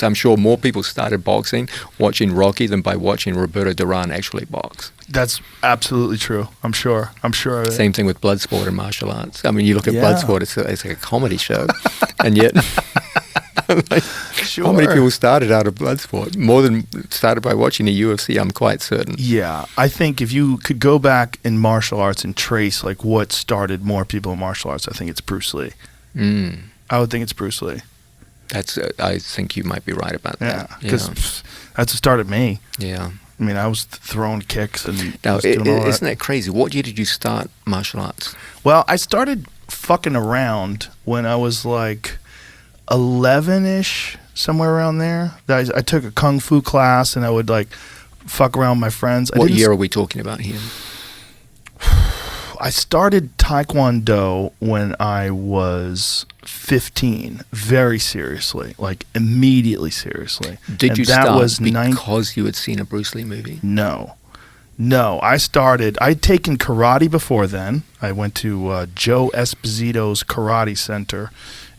I'm sure more people started boxing watching Rocky than by watching Roberto Duran actually box. That's absolutely true. I'm sure. Same thing with blood sport and martial arts. I mean, you look at blood sport; it's like a comedy show, and yet, like, how many people started out of blood sport? More than started by watching the UFC. I'm quite certain. Yeah, I think if you could go back in martial arts and trace like what started more people in martial arts, I think it's Bruce Lee. I would think it's Bruce Lee. I think you might be right about that. Yeah, because that's what started me. Yeah. I mean, I was throwing kicks and now, doing all isn't that crazy? What year did you start martial arts? Well, I started fucking around when I was like 11-ish, somewhere around there. I took a kung fu class and I would like fuck around with my friends. What year are we talking about here? I started Taekwondo when I was 15, very seriously, like immediately seriously. Did you start because you had seen a Bruce Lee movie? No. I'd taken karate before then. I went to Joe Esposito's Karate Center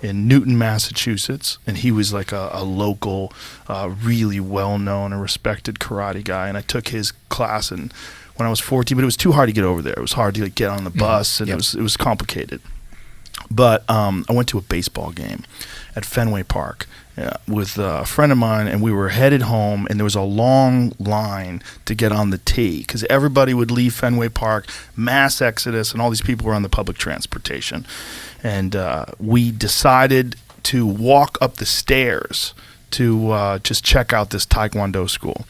in Newton, Massachusetts, and he was like a local, really well-known and respected karate guy, and I took his class and when I was 14, but it was too hard to get over there. It was hard to get on the bus, and it was complicated. But I went to a baseball game at Fenway Park with a friend of mine, and we were headed home, and there was a long line to get on the T because everybody would leave Fenway Park, mass exodus, and all these people were on the public transportation. And we decided to walk up the stairs to just check out this Taekwondo school.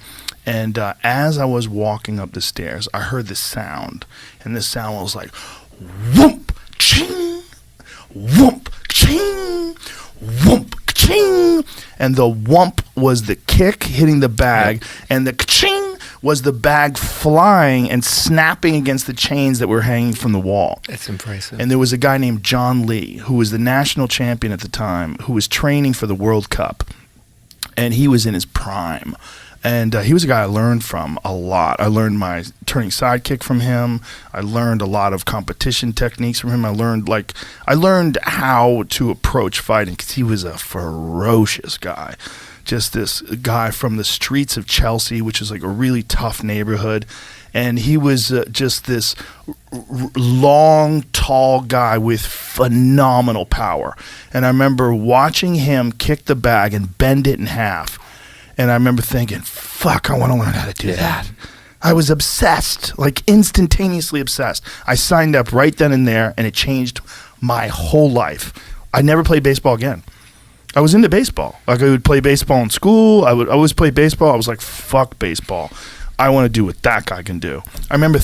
And as I was walking up the stairs, I heard this sound, and this sound was like, whoomp, ching, whoomp, ching, whoomp, ching. And the whoomp was the kick hitting the bag, and the ching was the bag flying and snapping against the chains that were hanging from the wall. That's impressive. And there was a guy named John Lee, who was the national champion at the time, who was training for the World Cup, and he was in his prime. And he was a guy I learned from a lot. I learned my turning sidekick from him. I learned a lot of competition techniques from him. I learned how to approach fighting because he was a ferocious guy. Just this guy from the streets of Chelsea, which is like a really tough neighborhood. And he was just this long, tall guy with phenomenal power. And I remember watching him kick the bag and bend it in half. And I remember thinking, fuck, I want to learn how to do that. I was obsessed, like instantaneously obsessed. I signed up right then and there, and it changed my whole life. I never played baseball again. I was into baseball. Like I would play baseball in school. I would always play baseball. I was like, fuck baseball. I want to do what that guy can do. I remember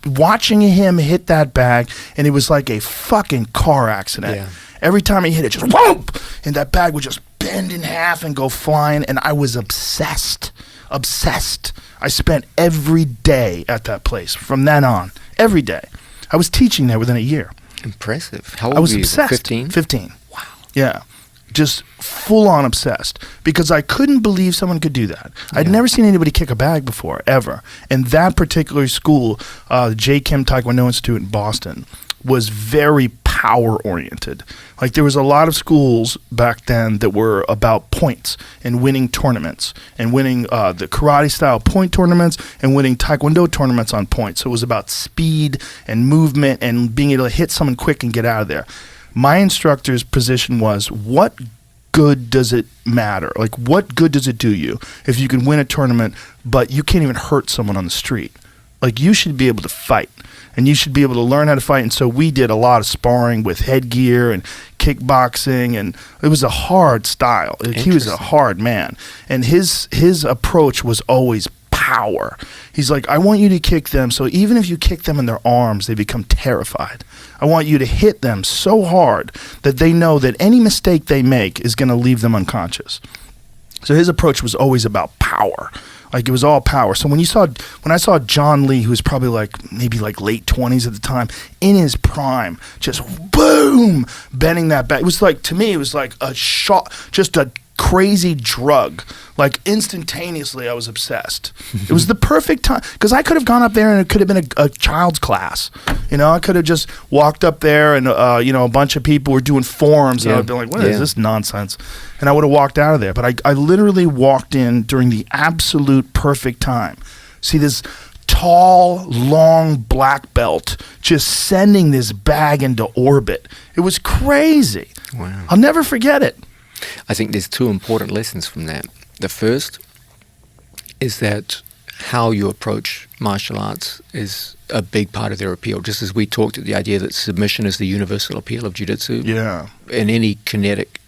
watching him hit that bag, and it was like a fucking car accident. Yeah. Every time he hit it, just whoop, and that bag would just bend in half and go flying, and I was obsessed. I spent every day at that place from then on, every day. I was teaching there within a year. Impressive. How old were you? I was obsessed. 15? 15. Wow. Yeah. Just full-on obsessed because I couldn't believe someone could do that. I'd never seen anybody kick a bag before, ever. And that particular school, J. Kim Taekwondo Institute in Boston, was very power-oriented. Like there was a lot of schools back then that were about points and winning tournaments and winning the karate-style point tournaments and winning Taekwondo tournaments on points. So it was about speed and movement and being able to hit someone quick and get out of there. My instructor's position was, what good does it matter? Like, what good does it do you if you can win a tournament, but you can't even hurt someone on the street? Like, you should be able to fight, and you should be able to learn how to fight. And so we did a lot of sparring with headgear and kickboxing, and it was a hard style. He was a hard man, and his approach was always power. He's like, I want you to kick them so even if you kick them in their arms, they become terrified. I want you to hit them so hard that they know that any mistake they make is going to leave them unconscious. So his approach was always about power. Like it was all power. So when I saw John Lee, who was probably maybe late 20s at the time, in his prime, just boom, bending that back. It was like, to me, it was like a shot, just a crazy drug. Like instantaneously, I was obsessed. It was the perfect time because I could have gone up there and it could have been a child's class. You know, I could have just walked up there and you know, a bunch of people were doing forms and I would be like, "What is this nonsense?" And I would have walked out of there. But I literally walked in during the absolute perfect time. See this tall, long black belt just sending this bag into orbit. It was crazy. Wow. I'll never forget it. I think there's two important lessons from that. The first is that how you approach martial arts is a big part of their appeal. Just as we talked at the idea that submission is the universal appeal of jiu-jitsu. Yeah. In any kinetic,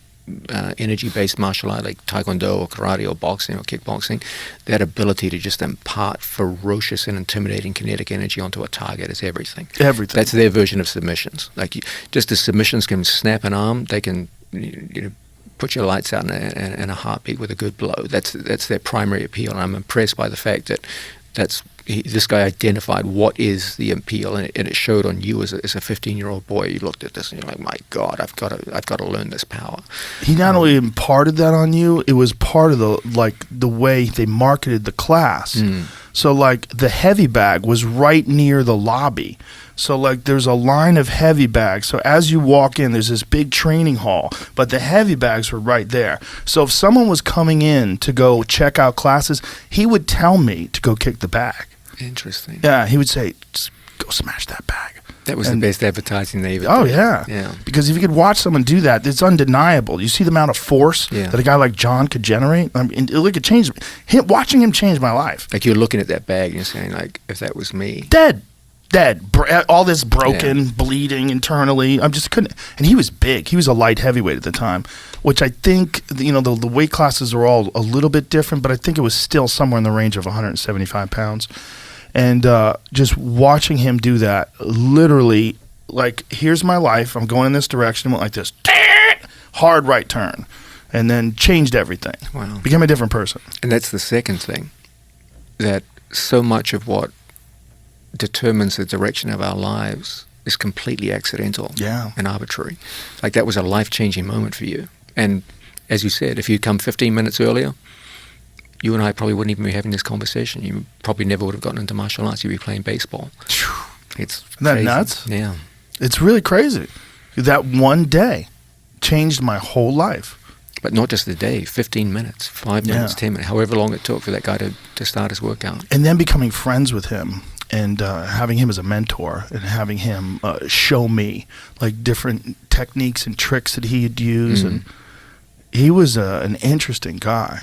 energy-based martial art like taekwondo or karate or boxing or kickboxing, that ability to just impart ferocious and intimidating kinetic energy onto a target is everything. Everything. That's their version of submissions. Like just as submissions can snap an arm, they can put your lights out in a heartbeat with a good blow. That's their primary appeal, and I'm impressed by the fact that this guy identified what is the appeal, and it showed on you as a 15-year-old boy. You looked at this and you're like, my God, I've got to learn this power. He not only imparted that on you, it was part of the way they marketed the class. So like the heavy bag was right near the lobby. So like there's a line of heavy bags. So as you walk in, there's this big training hall, but the heavy bags were right there. So if someone was coming in to go check out classes, he would tell me to go kick the bag. Interesting. Yeah, he would say, just go smash that bag. That was the best advertising they ever did. Oh, yeah. Yeah. Because if you could watch someone do that, it's undeniable. You see the amount of force that a guy like John could generate. I mean, it could change. Watching him change my life. Like you're looking at that bag and you're saying, like, if that was me. Dead. All this broken, bleeding internally. I just couldn't. And he was big. He was a light heavyweight at the time, which I think, you know, the weight classes are all a little bit different, but I think it was still somewhere in the range of 175 pounds. And just watching him do that, literally, like, here's my life. I'm going in this direction. Went like this, hard right turn, and then changed everything. Wow. Became a different person. And that's the second thing, that so much of what determines the direction of our lives is completely accidental and arbitrary. Like that was a life-changing moment for you. And as you said, if you'd come 15 minutes earlier, you and I probably wouldn't even be having this conversation. You probably never would have gotten into martial arts. You'd be playing baseball. It's Isn't that crazy. nuts? Yeah. It's really crazy. That one day changed my whole life. But not just the day, 15 minutes, 5 minutes, 10 minutes, however long it took for that guy to start his workout. And then becoming friends with him and having him as a mentor and having him show me like different techniques and tricks that he had used. And he was an interesting guy.